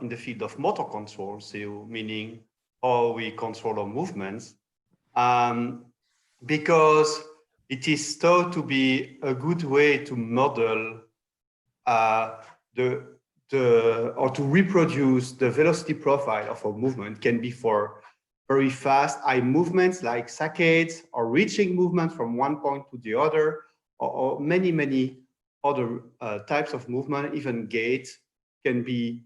in the field of motor control, so meaning how we control our movements, because it is thought to be a good way to model or to reproduce the velocity profile of a movement. Can be for very fast eye movements like saccades, or reaching movement from one point to the other, or many other types of movement. Even gaits can be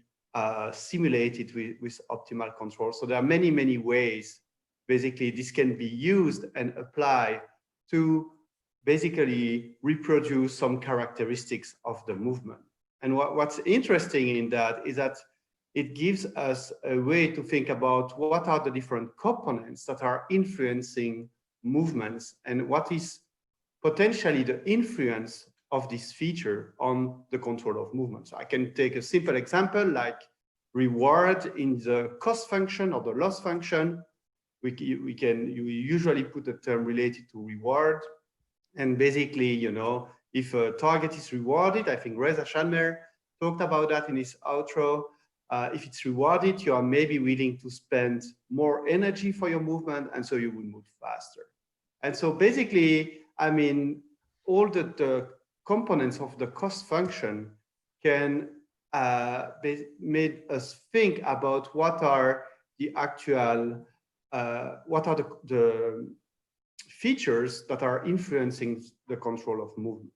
simulated with optimal control. So there are many ways basically this can be used and applied to basically reproduce some characteristics of the movement. And what's interesting in that is that it gives us a way to think about what are the different components that are influencing movements, and what is potentially the influence of this feature on the control of movement. So I can take a simple example like reward in the cost function or the loss function. You usually put a term related to reward. And basically, you know, if a target is rewarded, I think Reza Shanmer talked about that in his outro. If it's rewarded, you are maybe willing to spend more energy for your movement, and so you will move faster. And so basically, I mean, all the components of the cost function can made us think about what are the actual, what are the features that are influencing the control of movement.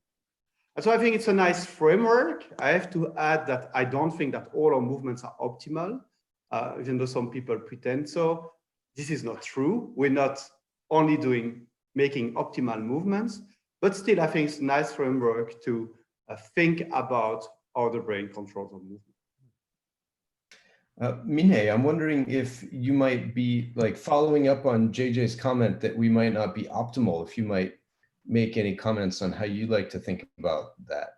And so I think it's a nice framework. I have to add that I don't think that all our movements are optimal, even though some people pretend so. This is not true. We're not only making optimal movements, but still I think it's a nice framework to think about how the brain controls our movement. Minhae, I'm wondering if you might be like following up on JJ's comment that we might not be optimal, if you might make any comments on how you like to think about that.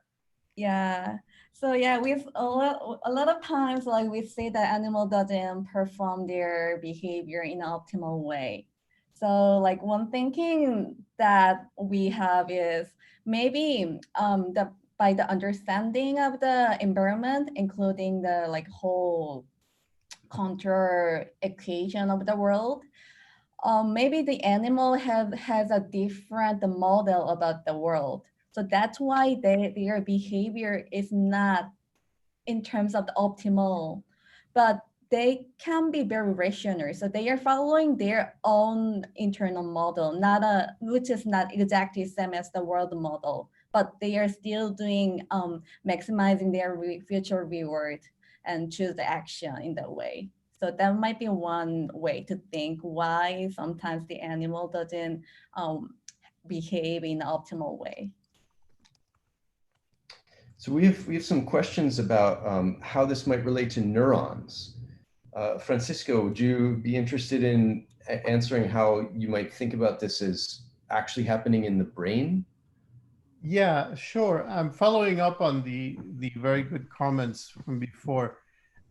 Yeah. So yeah, we've a lot of times like we say that animal doesn't perform their behavior in an optimal way. So like one thinking that we have is maybe by the understanding of the environment, including the like whole contour equation of the world, maybe the animal has a different model about the world. So that's why their behavior is not in terms of the optimal, but they can be very rational. So they are following their own internal model, which is not exactly the same as the world model, but they are still doing maximizing their future reward and choose the action in that way. So that might be one way to think why sometimes the animal doesn't behave in an optimal way. So we have some questions about how this might relate to neurons. Francisco, would you be interested in answering how you might think about this as actually happening in the brain? Yeah, sure. I'm following up on the very good comments from before.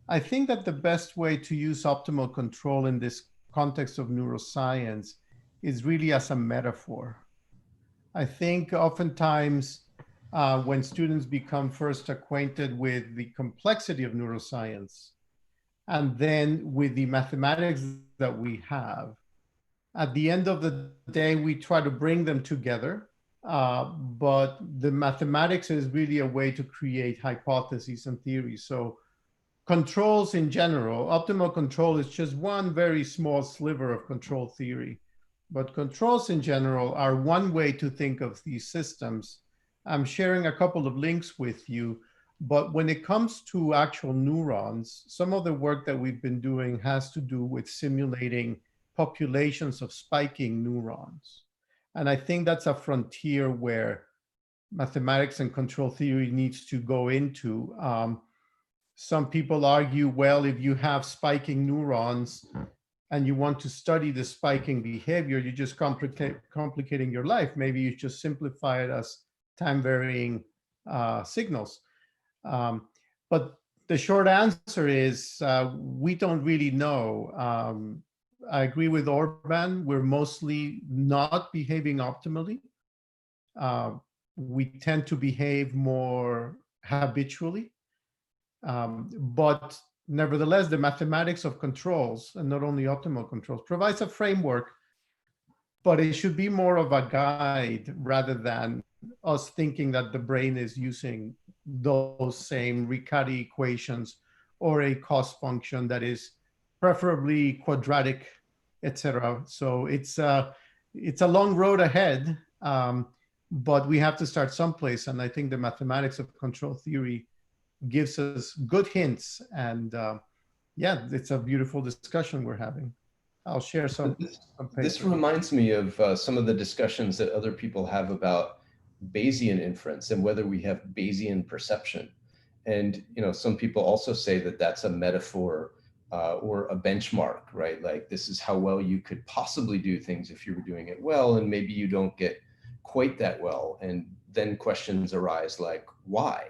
I think that the best way to use optimal control in this context of neuroscience is really as a metaphor. I think oftentimes when students become first acquainted with the complexity of neuroscience and then with the mathematics that we have, at the end of the day, we try to bring them together. But the mathematics is really a way to create hypotheses and theories. So controls in general, optimal control is just one very small sliver of control theory. But controls in general are one way to think of these systems. I'm sharing a couple of links with you, but when it comes to actual neurons, some of the work that we've been doing has to do with simulating populations of spiking neurons. And I think that's a frontier where mathematics and control theory needs to go into. Some people argue, well, if you have spiking neurons and you want to study the spiking behavior, you're just complicating your life. Maybe you just simplify it as time-varying signals. But the short answer is we don't really know. I agree with Orban. We're mostly not behaving optimally. We tend to behave more habitually. But nevertheless, the mathematics of controls, and not only optimal controls, provides a framework, but it should be more of a guide rather than us thinking that the brain is using those same Riccati equations or a cost function that is preferably quadratic, etc. So it's a long road ahead, but we have to start someplace. And I think the mathematics of control theory gives us good hints. And yeah, it's a beautiful discussion we're having. I'll share some. This reminds me of some of the discussions that other people have about Bayesian inference and whether we have Bayesian perception. And some people also say that that's a metaphor or a benchmark, right? Like this is how well you could possibly do things if you were doing it well, and maybe you don't get quite that well. And then questions arise like, why?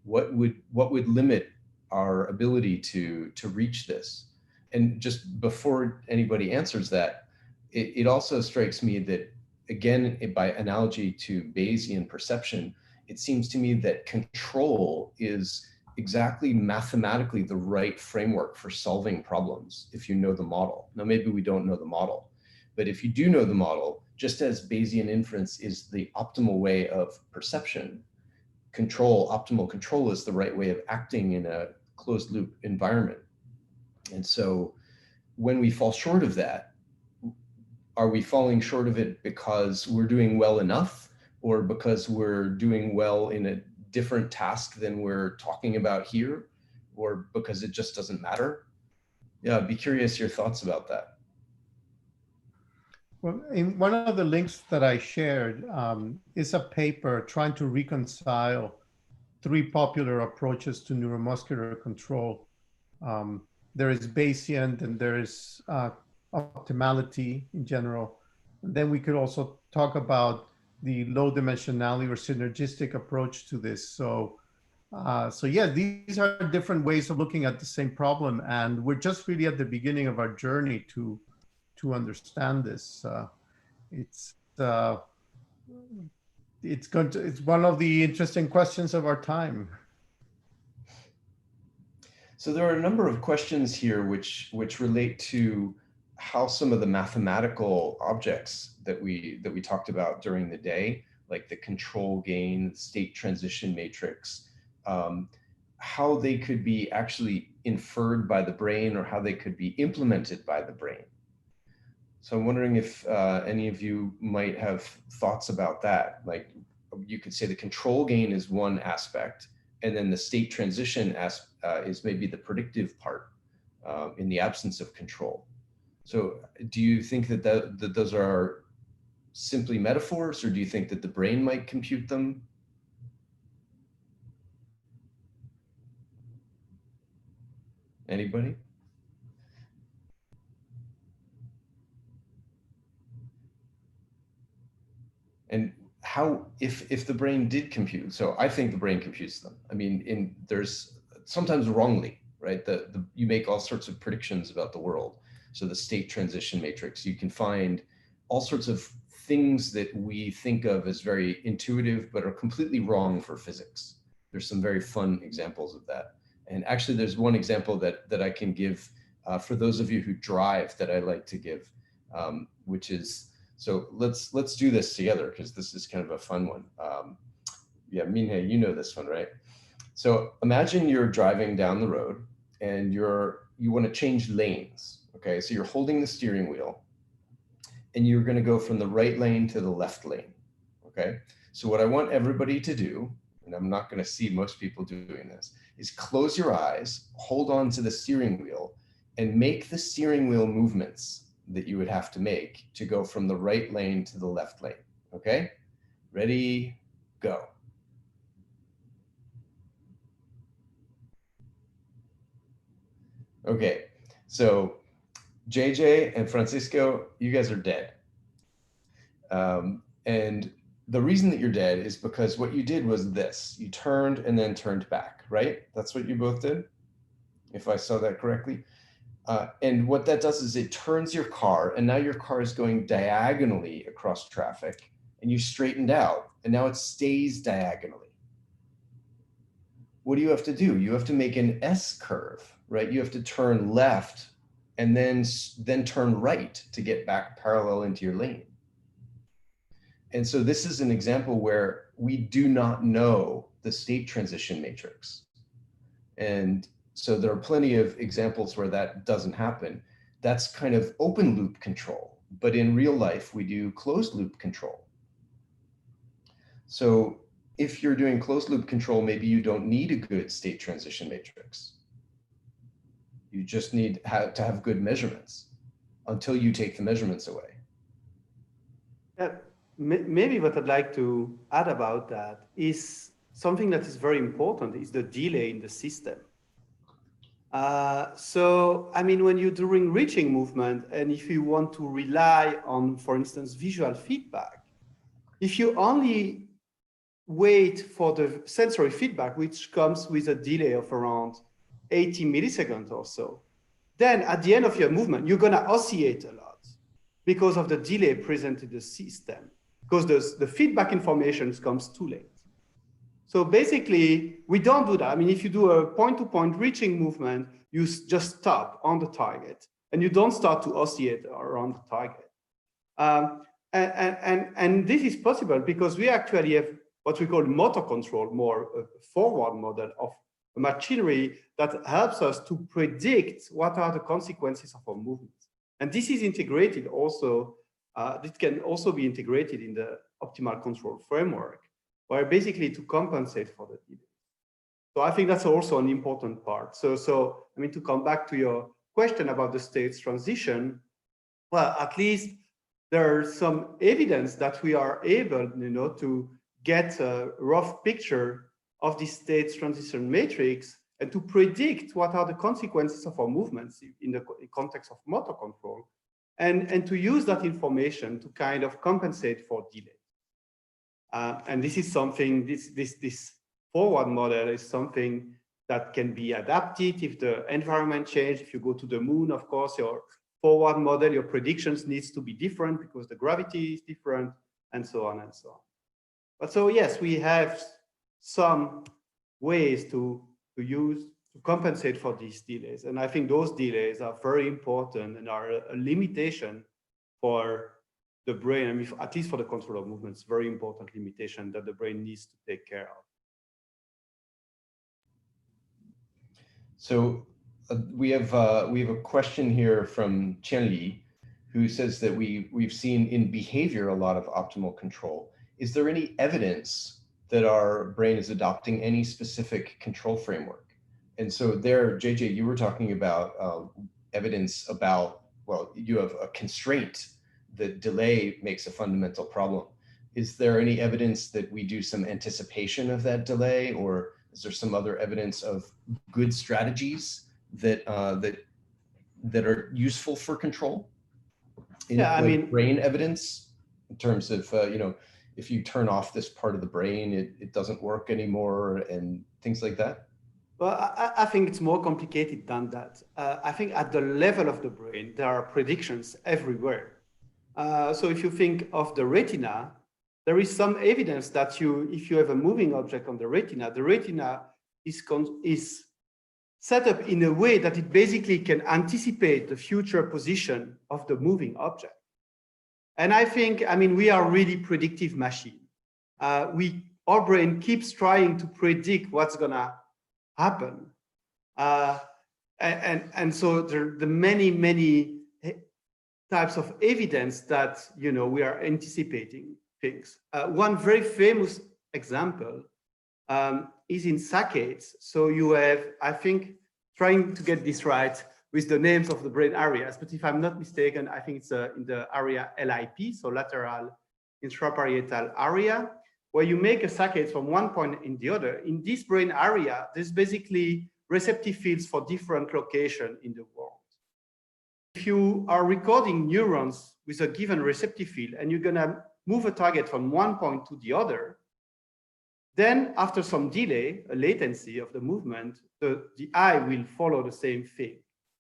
What would limit our ability to reach this? And just before anybody answers that, it also strikes me that, again, by analogy to Bayesian perception, it seems to me that control is exactly mathematically the right framework for solving problems if you know the model. Now, maybe we don't know the model, but if you do know the model, just as Bayesian inference is the optimal way of perception, optimal control is the right way of acting in a closed loop environment. And so when we fall short of that, are we falling short of it because we're doing well enough, or because we're doing well in a different task than we're talking about here, or because it just doesn't matter? Yeah, I'd be curious your thoughts about that. Well, in one of the links that I shared is a paper trying to reconcile 3 popular approaches to neuromuscular control. There is Bayesian, and there is optimality in general. And then we could also talk about the low dimensionality or synergistic approach to this. So yeah, these are different ways of looking at the same problem, and we're just really at the beginning of our journey to understand this. It's one of the interesting questions of our time. So there are a number of questions here which relate to how some of the mathematical objects that we talked about during the day, like the control gain, state transition matrix, how they could be actually inferred by the brain, or how they could be implemented by the brain. So I'm wondering if any of you might have thoughts about that. Like, you could say the control gain is one aspect, and then the state transition is maybe the predictive part in the absence of control. So do you think that those are simply metaphors, or do you think that the brain might compute them? Anybody? And how, if the brain did compute, so I think the brain computes them. I mean, there's sometimes wrongly, right? You make all sorts of predictions about the world. So the state transition matrix, you can find all sorts of things that we think of as very intuitive, but are completely wrong for physics. There's some very fun examples of that. And actually there's one example that I can give for those of you who drive that I like to give, which is, so let's do this together, because this is kind of a fun one. Yeah, Minhae, you know this one, right? So imagine you're driving down the road and you want to change lanes. Okay, so you're holding the steering wheel and you're going to go from the right lane to the left lane. Okay, so what I want everybody to do, and I'm not going to see most people doing this, is close your eyes, hold on to the steering wheel, and make the steering wheel movements that you would have to make to go from the right lane to the left lane. Okay, ready, go. Okay, so JJ and Francisco, you guys are dead. And the reason that you're dead is because what you did was this. You turned and then turned back, right? That's what you both did, if I saw that correctly. And what that does is it turns your car, and now your car is going diagonally across traffic, and you straightened out, and now it stays diagonally. what do you have to do? You have to make an S curve, right? You have to turn left and then turn right to get back parallel into your lane. And so this is an example where we do not know the state transition matrix. And so there are plenty of examples where that doesn't happen. That's kind of open loop control, but in real life, we do closed loop control. So if you're doing closed loop control, maybe you don't need a good state transition matrix. You just need to have good measurements until you take the measurements away. Maybe what I'd like to add about that is something that is very important is the delay in the system. So, I mean, when you're doing reaching movement, and if you want to rely on, for instance, visual feedback, if you only wait for the sensory feedback, which comes with a delay of around 80 milliseconds or so, then at the end of your movement, you're going to oscillate a lot because of the delay present in the system, because the feedback information comes too late. So basically, we don't do that. I mean, if you do a point-to-point reaching movement, you just stop on the target, and you don't start to oscillate around the target. And this is possible because we actually have what we call motor control, more a forward model of machinery that helps us to predict what are the consequences of our movements. And this is integrated also, it can also be integrated in the optimal control framework, where basically to compensate for the delay. So I think that's also an important part. So I mean, to come back to your question about the states transition, well, at least there's some evidence that we are able, to get a rough picture of the states transition matrix and to predict what are the consequences of our movements in the context of motor control, and to use that information to kind of compensate for delay. And this is something, this forward model is something that can be adapted if the environment changes. If you go to the moon, of course, your forward model, your predictions needs to be different because the gravity is different, and so on and so on. But so yes, we have some ways to compensate for these delays. And I think those delays are very important and are a limitation for the brain. I mean, at least for the control of movements, very important limitation that the brain needs to take care of. So we have a question here from Chen Li, who says that we've seen in behavior a lot of optimal control. Is there any evidence that our brain is adopting any specific control framework? And so there, JJ, you were talking about evidence about, well, you have a constraint that delay makes a fundamental problem. Is there any evidence that we do some anticipation of that delay, or is there some other evidence of good strategies that that are useful for control? Yeah, I mean, brain evidence in terms of if you turn off this part of the brain, it doesn't work anymore, and things like that. Well, I think it's more complicated than that. I think at the level of the brain, there are predictions everywhere. So if you think of the retina, there is some evidence that if you have a moving object on the retina is set up in a way that it basically can anticipate the future position of the moving object. And I think, I mean, we are really predictive machine. Our brain keeps trying to predict what's gonna happen. And so there are the many types of evidence that, we are anticipating things. One very famous example is in saccades. So you have, I think, trying to get this right with the names of the brain areas, but if I'm not mistaken, I think it's in the area LIP, so lateral intraparietal area, where you make a saccade from one point in the other. In this brain area, there's basically receptive fields for different locations in the world. If you are recording neurons with a given receptive field and you're gonna move a target from one point to the other, then after some delay, a latency of the movement, the eye will follow the same thing.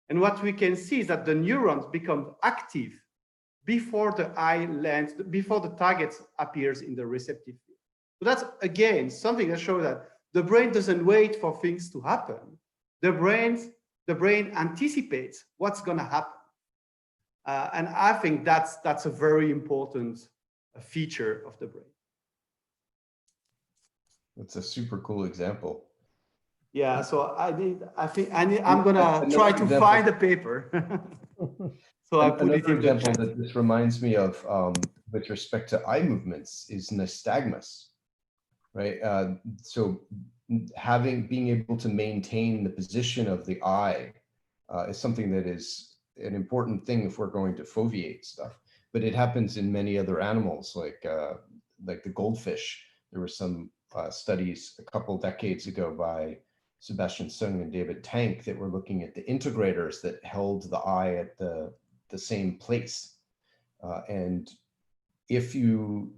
And what we can see is that the neurons become active before the eye lands, before the target appears in the receptive field. So that's, again, something that shows that the brain doesn't wait for things to happen. The brain anticipates what's going to happen. And I think that's a very important feature of the brain. That's a super cool example. Yeah, so I'm gonna try to find a paper. So I put it in the chat. That this reminds me of with respect to eye movements is nystagmus, right? So being able to maintain the position of the eye is something that is an important thing if we're going to foveate stuff. But it happens in many other animals, like the goldfish. There were some studies a couple decades ago by Sebastian Sung and David Tank that were looking at the integrators that held the eye at the same place. And if you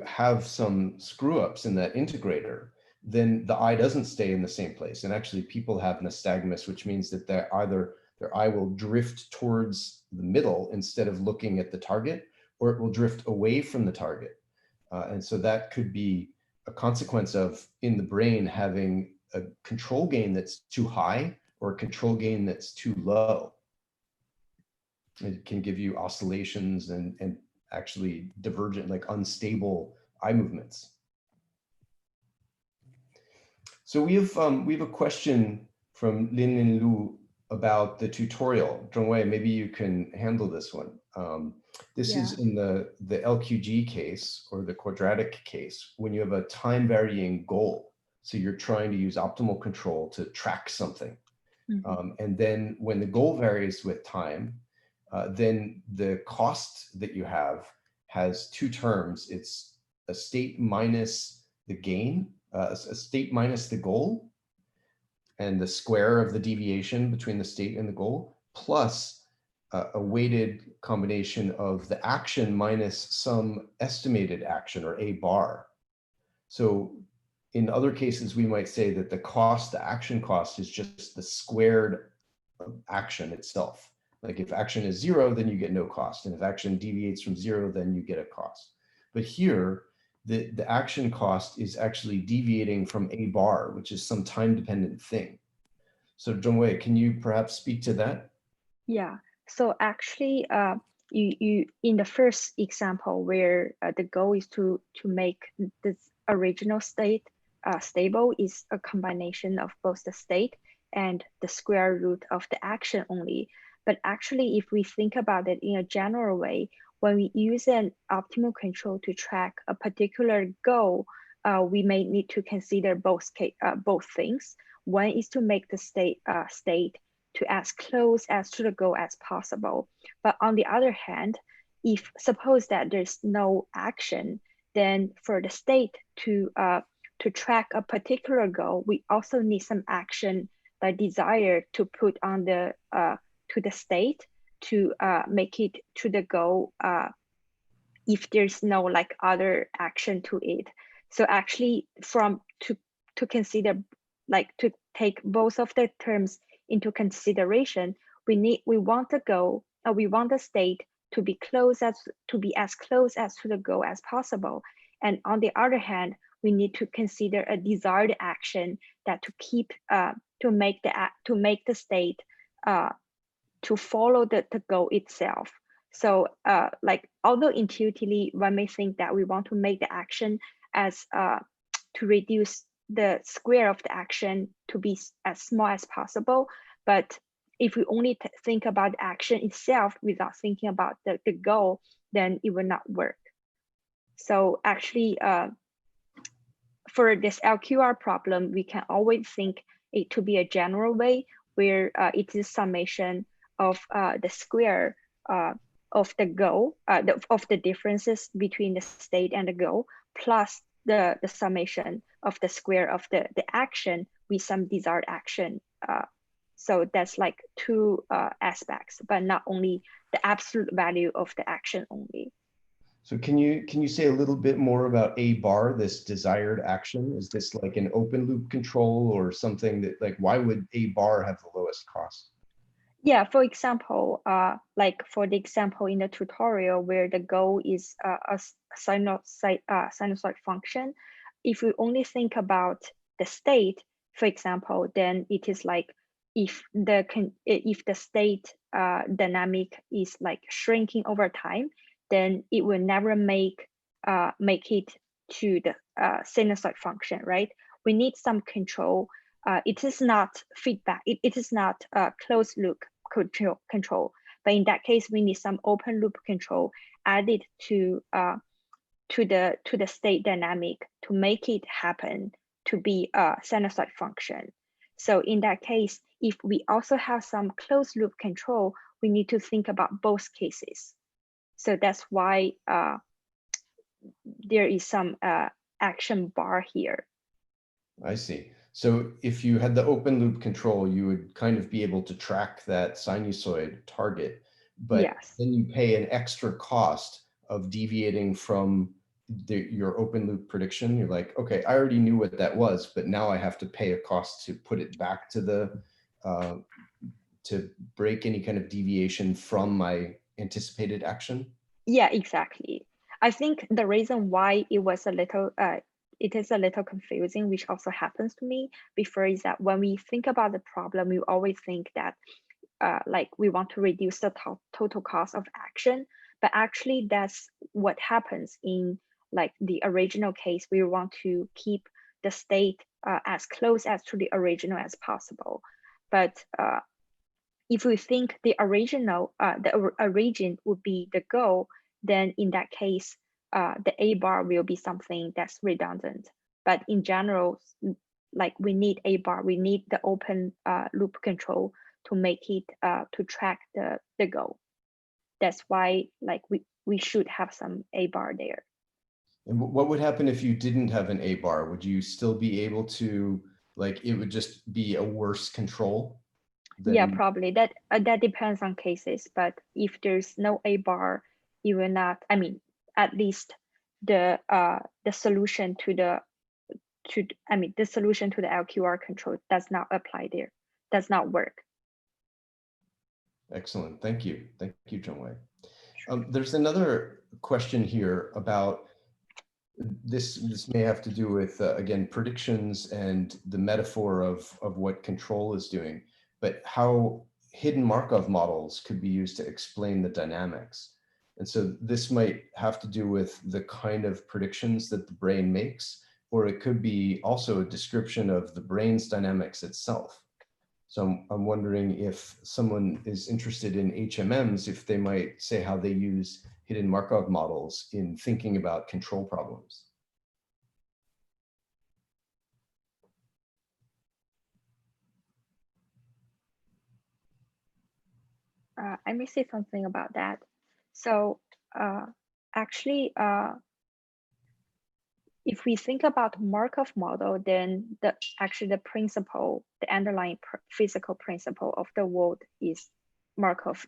have some screw ups in that integrator, then the eye doesn't stay in the same place. And actually people have nystagmus, which means that their eye will drift towards the middle instead of looking at the target, or it will drift away from the target. And so that could be a consequence of in the brain having a control gain that's too high or a control gain that's too low. It can give you oscillations and actually divergent, like unstable eye movements. So we have a question from Lin Lu about the tutorial. Zhengwei, maybe you can handle this one. This is in the LQG case or the quadratic case when you have a time varying goal. So you're trying to use optimal control to track something. And then when the goal varies with time, then the cost that you have has two terms. It's a state minus the gain, a state minus the goal, and the square of the deviation between the state and the goal, plus a weighted combination of the action minus some estimated action, or A bar. So in other cases, we might say that the action cost is just the squared action itself. Like if action is 0, then you get no cost. And if action deviates from 0, then you get a cost. But here, the action cost is actually deviating from A bar, which is some time-dependent thing. So Zhengwei, can you perhaps speak to that? Yeah, so actually, you in the first example where the goal is to make this original state stable is a combination of both the state and the square root of the action only. But actually, if we think about it in a general way, when we use an optimal control to track a particular goal, we may need to consider both things. One is to make the state to as close as to the goal as possible. But on the other hand, if suppose that there's no action, then for the state to track a particular goal, we also need some action by desire to put on the to the state to make it to the goal if there's no like other action to it. So actually to consider, like to take both of the terms into consideration, we want the goal, we want the state to be as close as to the goal as possible. And on the other hand, we need to consider a desired action that to make the state to follow the goal itself. So like although intuitively one may think that we want to make the action as to reduce the square of the action to be as small as possible, but if we only think about the action itself without thinking about the goal, then it will not work. So actually, for this LQR problem, we can always think it to be a general way where it is summation of the square of the goal, of the differences between the state and the goal, plus the summation of the square of the action with some desired action. So that's like two aspects, but not only the absolute value of the action only. So can you say a little bit more about A bar, this desired action? Is this like an open loop control or something that, like, why would A bar have the lowest cost? Yeah, for example, like for the example in the tutorial where the goal is a sinusoid function, if we only think about the state, for example, then it is like if the state dynamic is like shrinking over time, then it will never make it to the sinusoid function, right? We need some control. It is not feedback. It is not closed loop control. But in that case, we need some open loop control added to the state dynamic to make it happen to be a sinusoid function. So in that case, if we also have some closed loop control, we need to think about both cases. So that's why there is some action bar here. I see. So if you had the open loop control, you would kind of be able to track that sinusoid target, but Yes. then you pay an extra cost of deviating from your open loop prediction. You're like, okay, I already knew what that was, but now I have to pay a cost to put it back to the, to break any kind of deviation from my anticipated action. Yeah, exactly. I think the reason why it was a little, it is a little confusing, which also happens to me before, is that when we think about the problem, we always think that like we want to reduce the total cost of action, but actually that's what happens in like the original case. We want to keep the state as close as to the original as possible. But if we think the original, the origin would be the goal, then in that case, the A bar will be something that's redundant. But in general, like we need A bar, we need the open loop control to make it to track the goal. That's why like we should have some A bar there. And what would happen if you didn't have an A bar? Would you still be able to, like, it would just be a worse control? Yeah, probably that depends on cases. But if there's no A bar, you will not. I mean, at least the solution to the solution to the LQR control does not apply there. Does not work. Excellent. Thank you, Zhengwei. There's another question here about this. This may have to do with again predictions and the metaphor of what control is doing, but how hidden Markov models could be used to explain the dynamics. And so this might have to do with the kind of predictions that the brain makes, or it could be also a description of the brain's dynamics itself. So I'm wondering if someone is interested in HMMs, if they might say how they use hidden Markov models in thinking about control problems. I may say something about that. So actually, if we think about Markov model, then the principle, the underlying physical principle of the world is Markov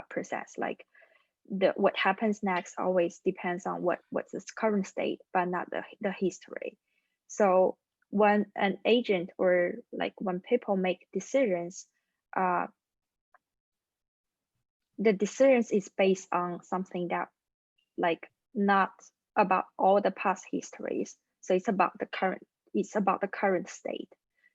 process. Like what happens next always depends on what's its current state, but not the history. So when an agent or like when people make decisions, the decisions is based on something that like not about all the past histories. So it's about the current state.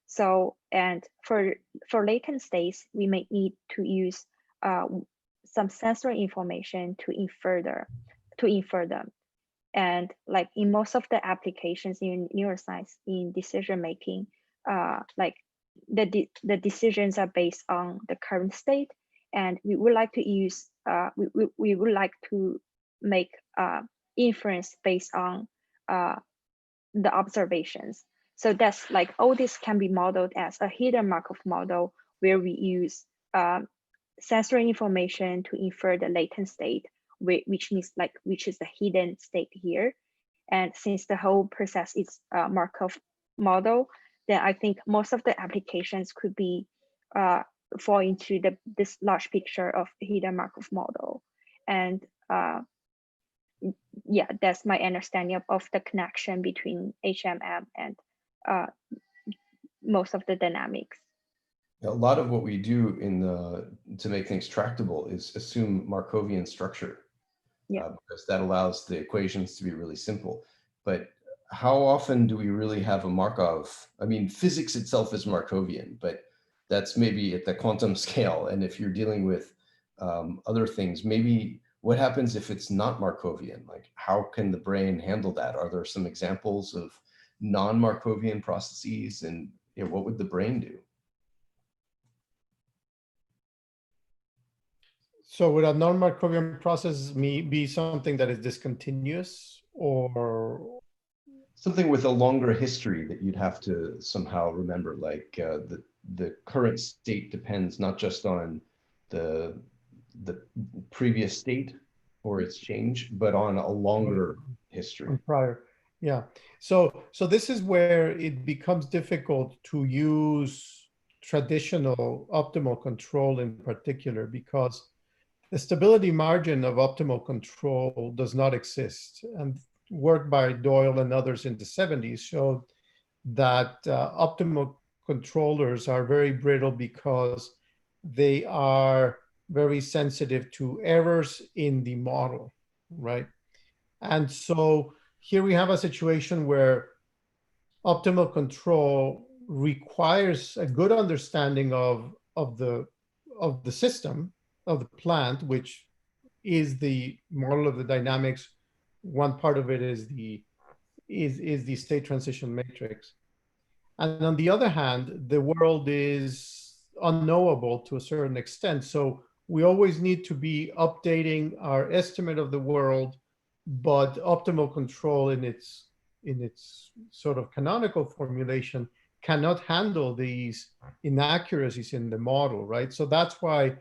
So, and for latent states, we may need to use some sensory information to infer them. And like in most of the applications in neuroscience in decision making, like the decisions are based on the current state, and we would like to use we would like to make inference based on the observations. So that's like all this can be modeled as a hidden Markov model where we use sensory information to infer the latent state, which means like which is the hidden state here. And since the whole process is a Markov model, then I think most of the applications could be fall into this large picture of hidden Markov model. And yeah, that's my understanding of the connection between HMM and most of the dynamics. A lot of what we do to make things tractable is assume Markovian structure, yeah, because that allows the equations to be really simple. But how often do we really have a Markov? I mean, physics itself is Markovian, but that's maybe at the quantum scale. And if you're dealing with other things, maybe what happens if it's not Markovian? Like, how can the brain handle that? Are there some examples of non-Markovian processes, and what would the brain do? So would a non-Markovian process be something that is discontinuous, or something with a longer history that you'd have to somehow remember, like the current state depends not just on the previous state or its change, but on a longer history. Prior? Yeah. So this is where it becomes difficult to use traditional optimal control in particular, because the stability margin of optimal control does not exist. And work by Doyle and others in the 70s showed that optimal controllers are very brittle because they are very sensitive to errors in the model, right? And so here we have a situation where optimal control requires a good understanding of the system, of the plant, which is the model of the dynamics. One part of it is the state transition matrix. And on the other hand, the world is unknowable to a certain extent. So we always need to be updating our estimate of the world, but optimal control in its sort of canonical formulation cannot handle these inaccuracies in the model, right? So that's why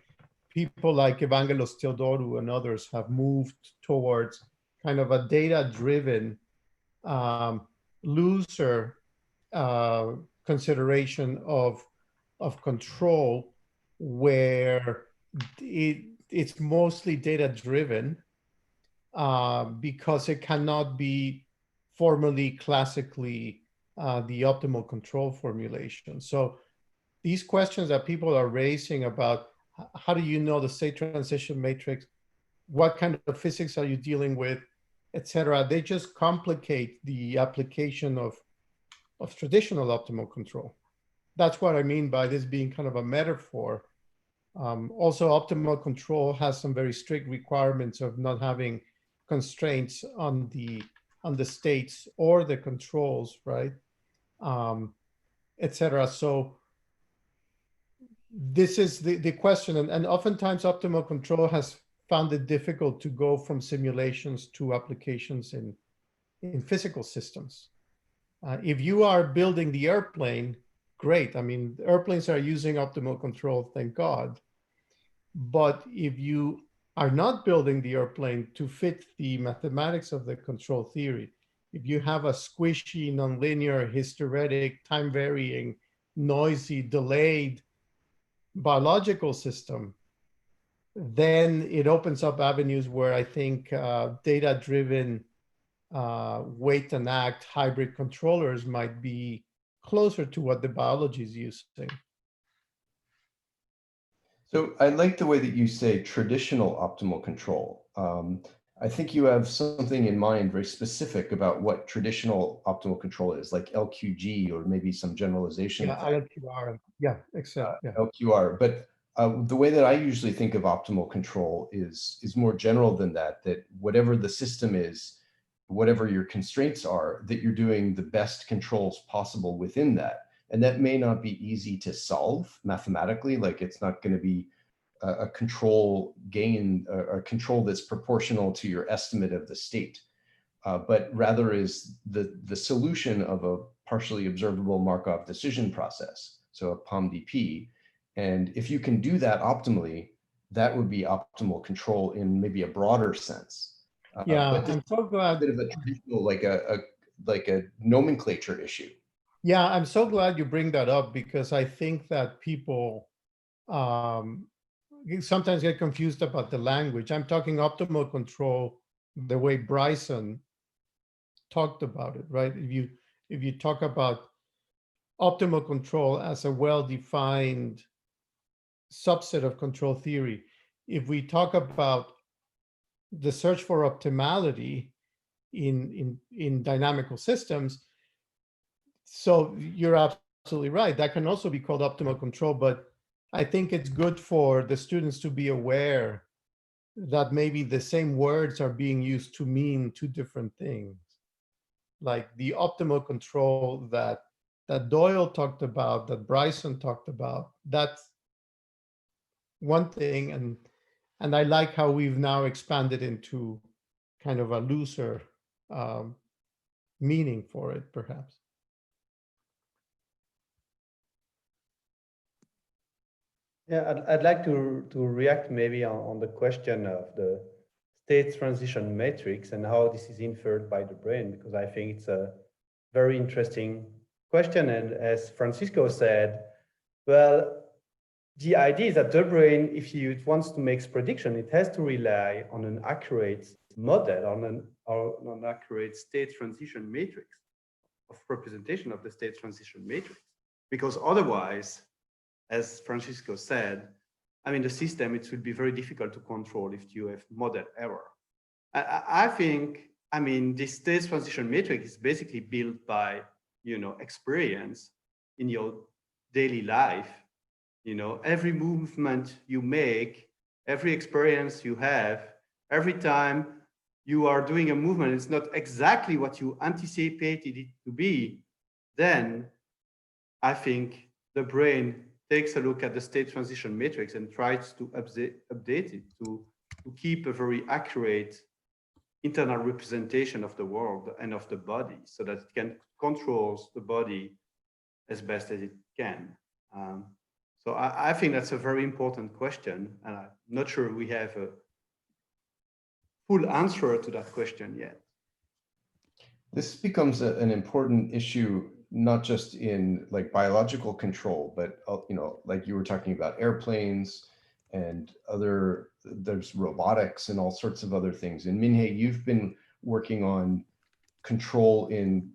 people like Evangelos Theodoru and others have moved towards kind of a data-driven, looser consideration of control, where it's mostly data-driven because it cannot be formally, classically the optimal control formulation. So these questions that people are raising about how do you know the state transition matrix, what kind of physics are you dealing with, etc., they just complicate the application of traditional optimal control. That's what I mean by this being kind of a metaphor. Also, optimal control has some very strict requirements of not having constraints on the states or the controls, right, etc. So this is the question, and oftentimes optimal control has found it difficult to go from simulations to applications in physical systems. If you are building the airplane, great. I mean, airplanes are using optimal control, thank God. But if you are not building the airplane to fit the mathematics of the control theory, if you have a squishy, nonlinear, hysteretic, time-varying, noisy, delayed biological system, then it opens up avenues where I think data-driven wait and act hybrid controllers might be closer to what the biology is using. So I like the way that you say traditional optimal control. I think you have something in mind very specific about what traditional optimal control is, like LQG or maybe some generalization. Yeah, LQR. Yeah, except yeah. LQR. But the way that I usually think of optimal control is more general than that, that whatever the system is, whatever your constraints are, that you're doing the best controls possible within that. And that may not be easy to solve mathematically, like it's not going to be a control gain, a control that's proportional to your estimate of the state, but rather is the solution of a partially observable Markov decision process, so a POM-DP. And if you can do that optimally, that would be optimal control in maybe a broader sense. Yeah, but I'm so glad. A bit of a traditional, like a nomenclature issue. Yeah, I'm so glad you bring that up, because I think that people sometimes get confused about the language. I'm talking optimal control the way Bryson talked about it, right? If you talk about optimal control as a well-defined subset of control theory, if we talk about the search for optimality, in dynamical systems. So you're absolutely right. That can also be called optimal control, but I think it's good for the students to be aware that maybe the same words are being used to mean two different things. Like the optimal control that Doyle talked about, that Bryson talked about, that's one thing. And I like how we've now expanded into kind of a looser meaning for it, perhaps. Yeah, I'd like to react maybe on the question of the state transition matrix and how this is inferred by the brain, because I think it's a very interesting question. And as Francisco said, well, the idea is that the brain, if it wants to make prediction, it has to rely on an accurate model, on an accurate state transition matrix of representation of the state transition matrix, because otherwise, as Francisco said, I mean, the system, it would be very difficult to control if you have model error. I think, I mean, this state transition matrix is basically built by, experience in your daily life. Every movement you make, every experience you have, every time you are doing a movement, it's not exactly what you anticipated it to be, then I think the brain takes a look at the state transition matrix and tries to update it to keep a very accurate internal representation of the world and of the body, so that it can control the body as best as it can. So I think that's a very important question, and I'm not sure we have a full answer to that question yet. This becomes an important issue, not just in like biological control, but like you were talking about airplanes and there's robotics and all sorts of other things. And Minhae, you've been working on control in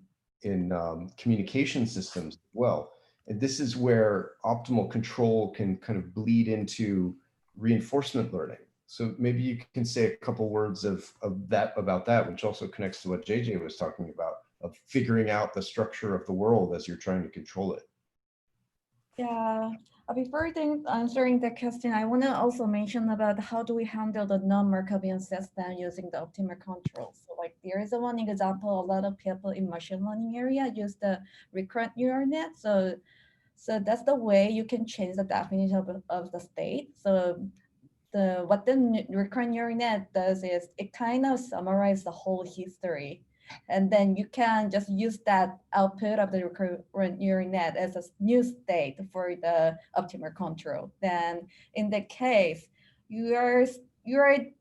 communication systems as well. And this is where optimal control can kind of bleed into reinforcement learning. So maybe you can say a couple words about that, which also connects to what JJ was talking about, of figuring out the structure of the world as you're trying to control it. Yeah, before answering the question, I want to also mention about how do we handle the non-Markovian system using the optimal control. So like there is one example, a lot of people in machine learning area use the recurrent neural net. So that's the way you can change the definition of the state. So what the recurrent neural net does is it kind of summarizes the whole history. And then you can just use that output of the recurrent neural net as a new state for the optimal control. Then in the case, you are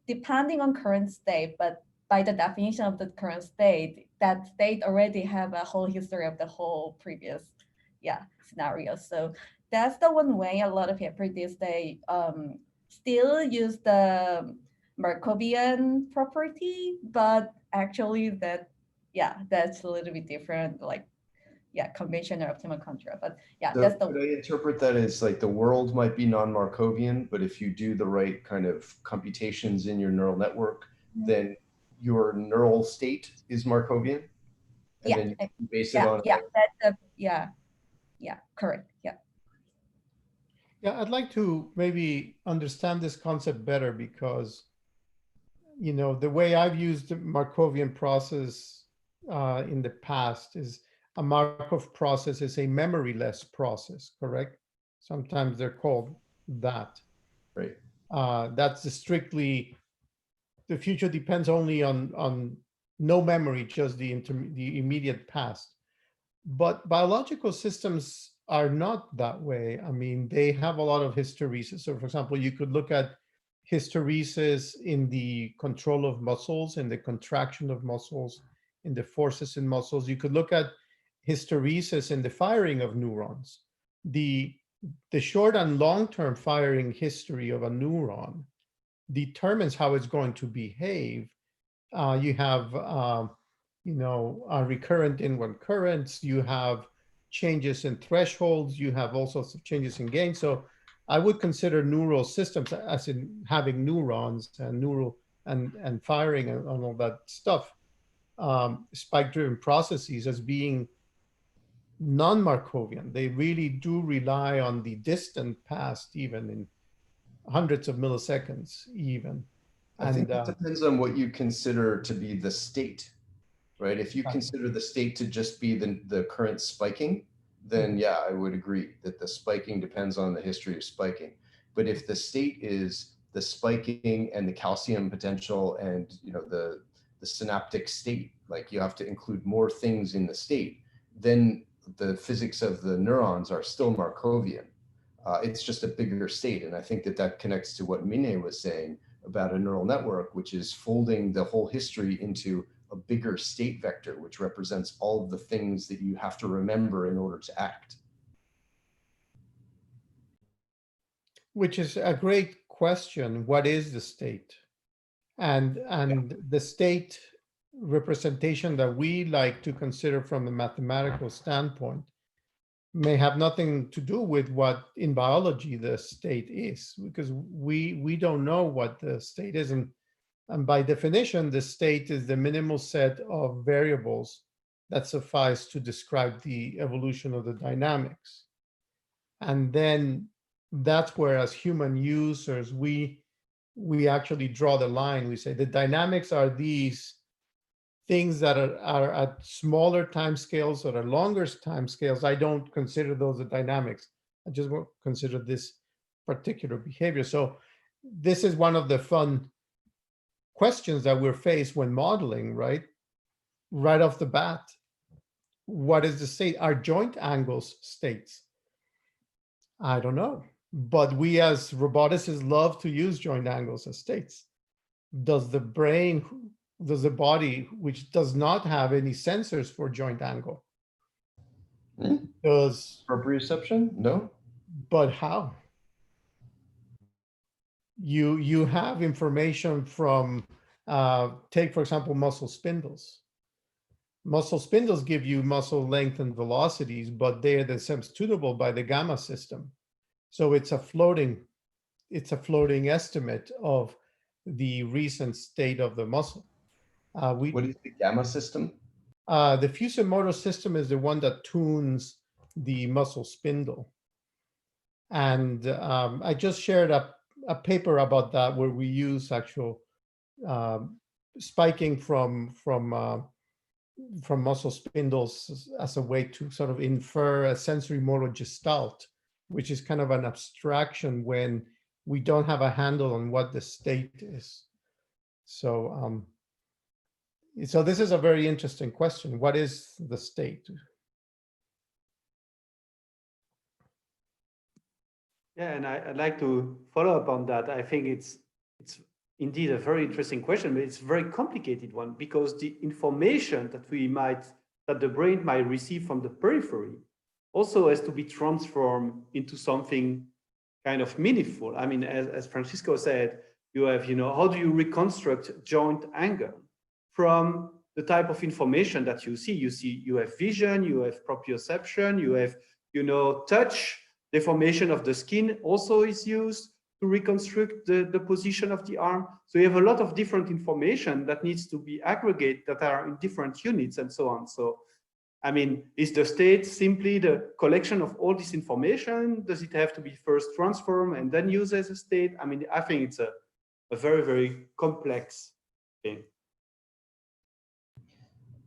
depending on current state, but by the definition of the current state, that state already have a whole history of the whole previous scenario. So that's the one way a lot of people these days still use the Markovian property, but actually that's a little bit different, like conventional optimal control. But so that's the could I interpret that as like the world might be non-Markovian, but if you do the right kind of computations in your neural network, then your neural state is Markovian? And then you base it on correct. Yeah, I'd like to maybe understand this concept better, because the way I've used the Markovian process in the past is a Markov process is a memoryless process, correct? Sometimes they're called that. Right. That's strictly, the future depends only on no memory, just the immediate past. But biological systems are not that way. I mean, they have a lot of hysteresis. So for example, you could look at hysteresis in the control of muscles, in the contraction of muscles, in the forces in muscles. You could look at hysteresis in the firing of neurons. The short and long-term firing history of a neuron determines how it's going to behave. You have recurrent inward currents, you have changes in thresholds, you have all sorts of changes in gain. So I would consider neural systems as in having neurons and neural and firing and all that stuff. spike-driven processes as being non-Markovian. They really do rely on the distant past, even in hundreds of milliseconds, even. I think it depends on what you consider to be the state, right? If you consider the state to just be the current spiking, then yeah, I would agree that the spiking depends on the history of spiking. But if the state is the spiking and the calcium potential and the synaptic state, like you have to include more things in the state, then the physics of the neurons are still Markovian. It's just a bigger state. And I think that connects to what Minhae was saying about a neural network, which is folding the whole history into a bigger state vector, which represents all of the things that you have to remember in order to act. Which is a great question. What is the state? And the state representation that we like to consider from a mathematical standpoint may have nothing to do with what in biology the state is, because we don't know what the state is. And by definition, the state is the minimal set of variables that suffice to describe the evolution of the dynamics. And then that's where, as human users, we actually draw the line. We say the dynamics are these things that are at smaller time scales or at longer time scales. I don't consider those the dynamics. I just won't consider this particular behavior. So this is one of the fun questions that we're faced when modeling, right? Right off the bat, what is the state? Are joint angles states? I don't know. But we as roboticists love to use joint angles as states. Does the body, which does not have any sensors for joint angle, does proprioception? No. But how? You have information from, take for example, muscle spindles. Muscle spindles give you muscle length and velocities, but they're substitutable by the gamma system. So it's a floating estimate of the recent state of the muscle. What is the gamma system? The Fuso-motor system is the one that tunes the muscle spindle. And I just shared a paper about that where we use actual spiking from muscle spindles as a way to sort of infer a sensory motor gestalt, which is kind of an abstraction when we don't have a handle on what the state is. So, so this is a very interesting question. What is the state? Yeah, and I'd like to follow up on that. I think it's indeed a very interesting question, but it's a very complicated one because the information that the brain might receive from the periphery also has to be transformed into something kind of meaningful. I mean, as Francisco said, you have, how do you reconstruct joint angle from the type of information that you see? You have vision, you have proprioception, you have, touch. Deformation of the skin also is used to reconstruct the position of the arm. So you have a lot of different information that needs to be aggregated that are in different units and so on. So, I mean, is the state simply the collection of all this information? Does it have to be first transformed and then used as a state? I mean, I think it's a very, very complex thing.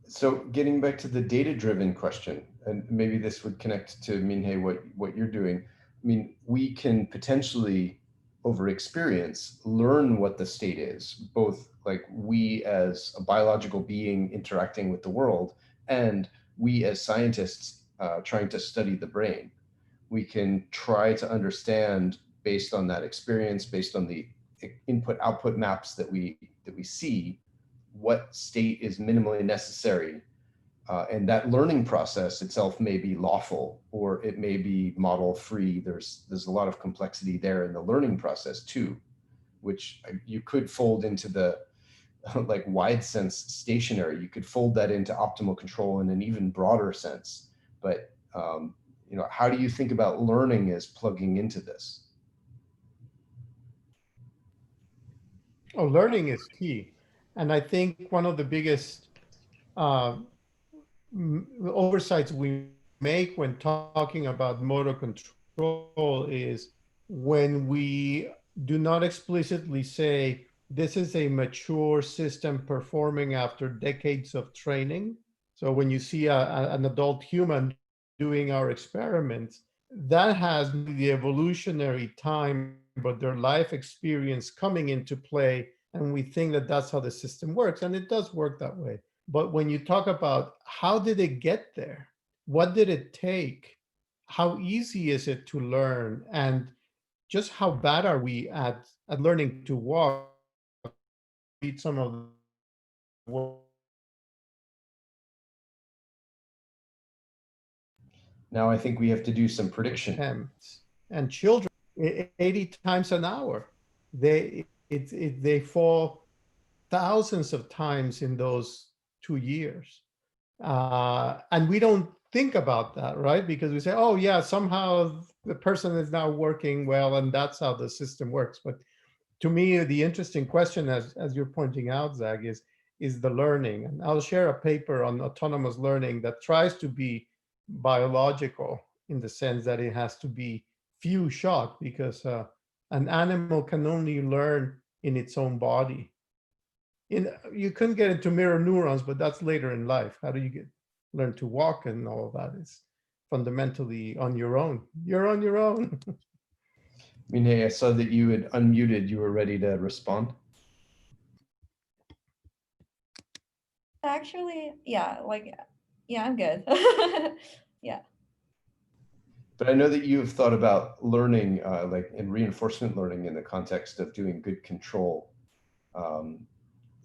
So getting back to the data-driven question, and maybe this would connect to Minhae, what you're doing. I mean, we can potentially, over experience, learn what the state is, both like we as a biological being interacting with the world, and we as scientists trying to study the brain. We can try to understand, based on that experience, based on the input-output maps that we see, what state is minimally necessary. And that learning process itself may be lawful, or it may be model-free. There's a lot of complexity there in the learning process too, which you could fold into the like wide sense stationary. You could fold that into optimal control in an even broader sense. But how do you think about learning as plugging into this? Oh, learning is key. And I think one of the biggest oversights we make when talking about motor control is when we do not explicitly say this is a mature system performing after decades of training. So when you see an adult human doing our experiments, that has the evolutionary time, but their life experience coming into play. And we think that that's how the system works. And it does work that way. But when you talk about how did it get there? What did it take? How easy is it to learn? And just how bad are we at learning to walk? Read some of the Now I think we have to do some prediction. attempts. And children, 80 times an hour, they fall thousands of times in those 2 years. And we don't think about that, right? Because we say, oh yeah, somehow the person is now working well and that's how the system works. But to me, the interesting question, as you're pointing out, Zach, is the learning. And I'll share a paper on autonomous learning that tries to be biological in the sense that it has to be few shot, because an animal can only learn in its own body. You couldn't get into mirror neurons, but that's later in life. How do you learn to walk and all of that is fundamentally on your own. You're on your own. Minhae, I saw that you had unmuted. You were ready to respond. Actually, yeah, I'm good. Yeah. But I know that you have thought about learning, like in reinforcement learning in the context of doing good control.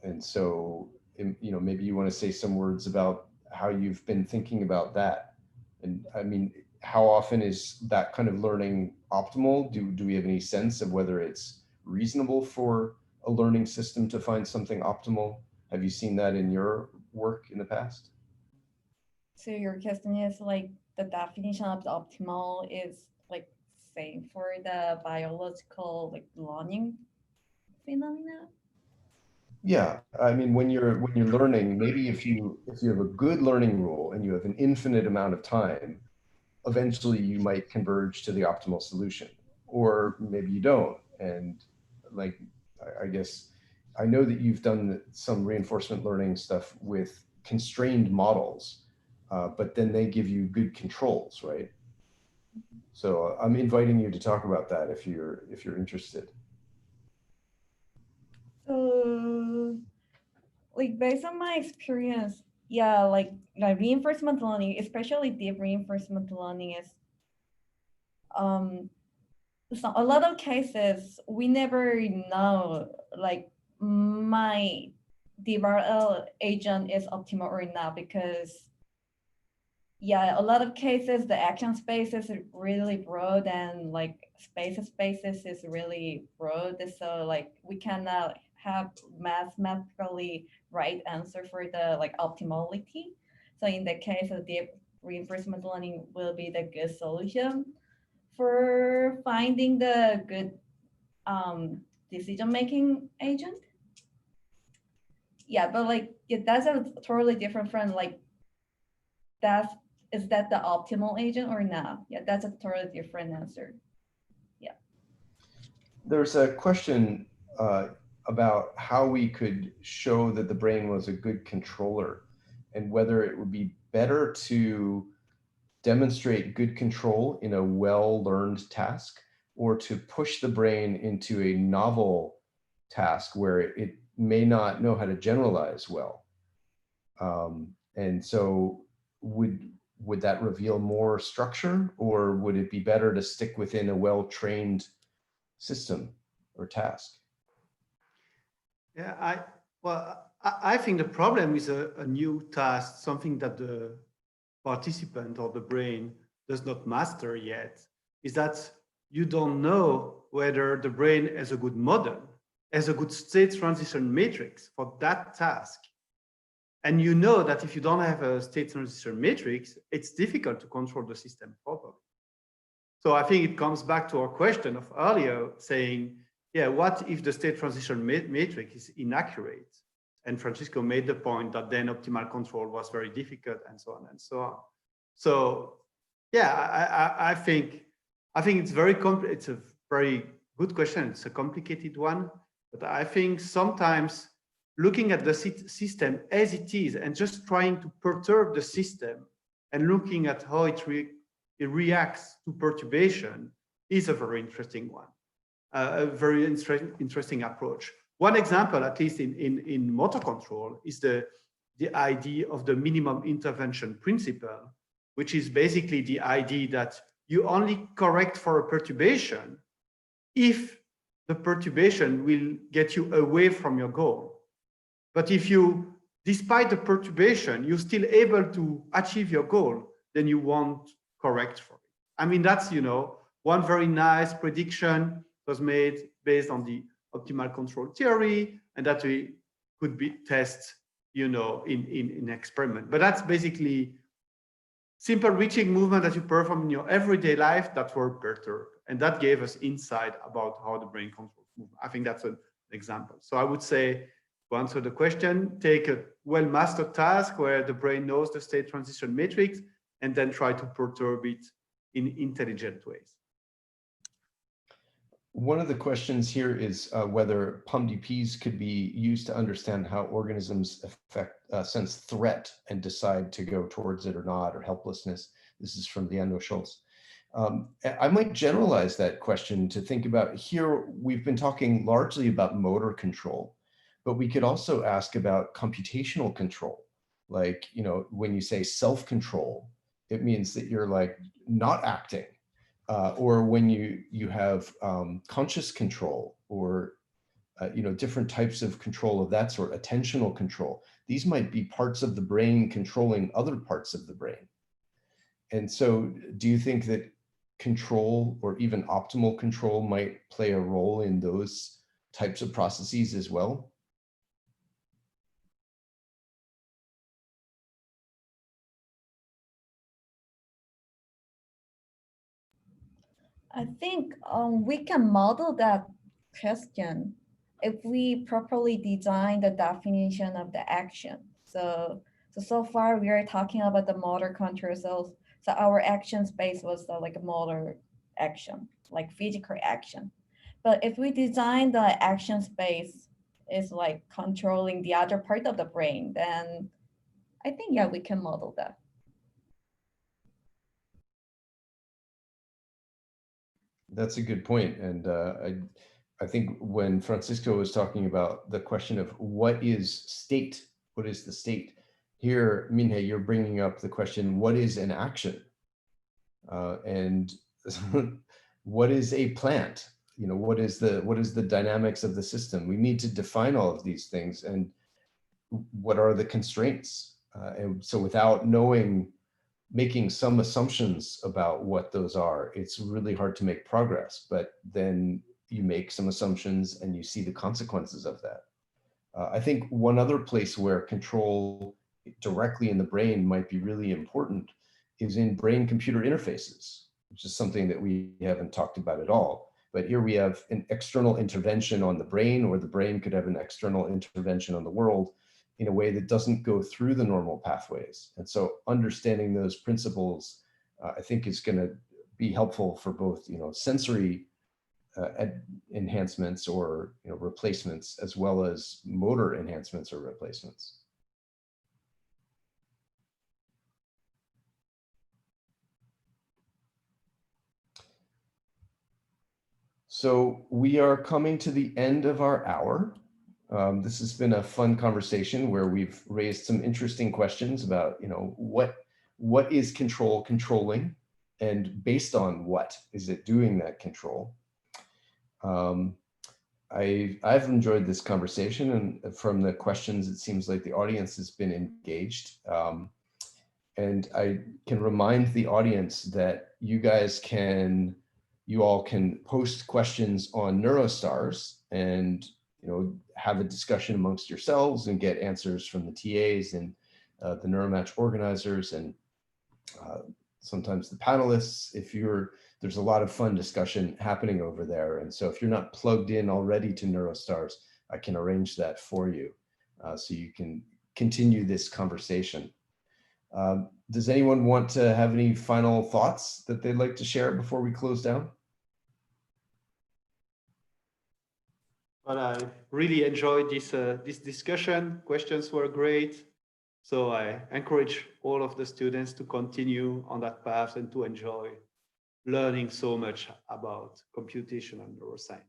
And so, maybe you want to say some words about how you've been thinking about that. And I mean, how often is that kind of learning optimal? Do we have any sense of whether it's reasonable for a learning system to find something optimal? Have you seen that in your work in the past? So your question is like the definition of the optimal is like same for the biological like learning phenomena? Yeah, I mean, when you're learning, maybe if you have a good learning rule and you have an infinite amount of time, eventually you might converge to the optimal solution, or maybe you don't. And like, I guess I know that you've done some reinforcement learning stuff with constrained models, but then they give you good controls, right? So I'm inviting you to talk about that if you're interested. So like based on my experience, yeah, like reinforcement learning, especially deep reinforcement learning is so a lot of cases we never know like my DRL agent is optimal or not, because yeah, a lot of cases the action space is really broad and like spaces is really broad. So like we cannot have mathematically right answer for the like optimality. So in the case of deep reinforcement learning will be the good solution for finding the good decision-making agent. Yeah, but like that's a totally different from like is that the optimal agent or not? Yeah, that's a totally different answer. Yeah. There's a question about how we could show that the brain was a good controller, and whether it would be better to demonstrate good control in a well-learned task, or to push the brain into a novel task where it may not know how to generalize well. And so would that reveal more structure, or would it be better to stick within a well-trained system or task? Yeah, I think the problem is a new task, something that the participant or the brain does not master yet, is that you don't know whether the brain has a good model, has a good state transition matrix for that task. And you know that if you don't have a state transition matrix, it's difficult to control the system properly. So I think it comes back to our question of earlier saying, yeah, what if the state transition matrix is inaccurate? And Francisco made the point that then optimal control was very difficult, and so on and so on. So yeah, I think it's very it's a very good question. It's a complicated one, but I think sometimes looking at the system as it is and just trying to perturb the system and looking at how it reacts to perturbation is a very interesting one, a very interesting approach. One example, at least in motor control, is the idea of the minimum intervention principle, which is basically the idea that you only correct for a perturbation if the perturbation will get you away from your goal. But if you, despite the perturbation, you're still able to achieve your goal, then you won't correct for it. I mean, that's, you know, one very nice prediction was made based on the optimal control theory, and that we could be test, you know, in experiment. But that's basically simple reaching movement that you perform in your everyday life that were perturbed. And that gave us insight about how the brain controls movement. I think that's an example. So I would say, to answer the question, take a well-mastered task where the brain knows the state transition matrix and then try to perturb it in intelligent ways. One of the questions here is whether POMDPs could be used to understand how organisms sense threat and decide to go towards it or not, or helplessness. This is from Leandro Schultz. I might generalize that question to think about here. We've been talking largely about motor control, but we could also ask about computational control. Like, you know, when you say self-control, it means that you're like not acting. Or when you have conscious control, or you know, different types of control of that sort, attentional control. These might be parts of the brain controlling other parts of the brain. And so do you think that control, or even optimal control, might play a role in those types of processes as well? I think we can model that question if we properly design the definition of the action. So far we are talking about the motor control. So our action space was like a motor action, like physical action. But if we design the action space is like controlling the other part of the brain, then I think, yeah, we can model that. That's a good point. And I think when Francisco was talking about the question of what is state, what is the state? Here, Minhae, you're bringing up the question, what is an action? And what is a plant? You know, what is the dynamics of the system? We need to define all of these things, and what are the constraints? And so without making some assumptions about what those are, it's really hard to make progress. But then you make some assumptions and you see the consequences of that. I think one other place where control directly in the brain might be really important is in brain-computer interfaces, which is something that we haven't talked about at all. But here we have an external intervention on the brain, or the brain could have an external intervention on the world in a way that doesn't go through the normal pathways. And so understanding those principles, I think, is going to be helpful for both, you know, sensory enhancements or, you know, replacements, as well as motor enhancements or replacements. So we are coming to the end of our hour. This has been a fun conversation where we've raised some interesting questions about, you know, what is control controlling, and based on what is it doing that control? I've enjoyed this conversation, and from the questions, it seems like the audience has been engaged. And I can remind the audience that you all can post questions on NeuroStars and, you know, have a discussion amongst yourselves and get answers from the TAs and the NeuroMatch organizers, and sometimes the panelists. There's a lot of fun discussion happening over there. And so if you're not plugged in already to NeuroStars, I can arrange that for you. so you can continue this conversation. Does anyone want to have any final thoughts that they'd like to share before we close down? But I really enjoyed this discussion. Questions were great. So I encourage all of the students to continue on that path and to enjoy learning so much about computation and neuroscience.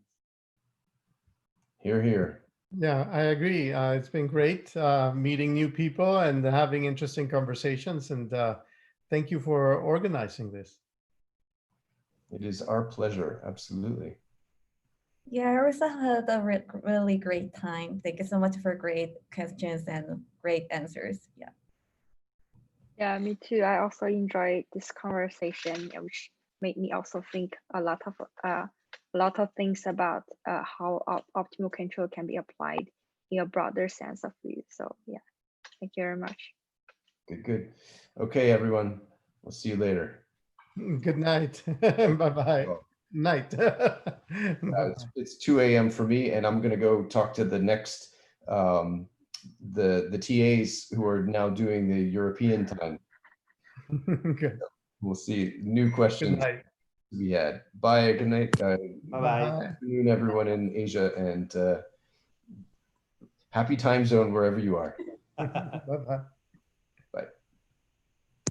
Hear, hear. Yeah, I agree. It's been great meeting new people and having interesting conversations. And thank you for organizing this. It is our pleasure. Absolutely. Yeah, I also had a really great time. Thank you so much for great questions and great answers. Yeah. Yeah, me too. I also enjoyed this conversation, which made me also think a lot of things about how optimal control can be applied in a broader sense of view. So yeah, thank you very much. Good, good. Okay, everyone. We'll see you later. Good night. Bye-bye. Oh. Night. It's 2 a.m. for me, and I'm going to go talk to the next, the TAs who are now doing the European time. Good. We'll see new questions Good to be had. Bye. Good night. Bye-bye. Good afternoon, everyone in Asia, and happy time zone wherever you are. Bye-bye.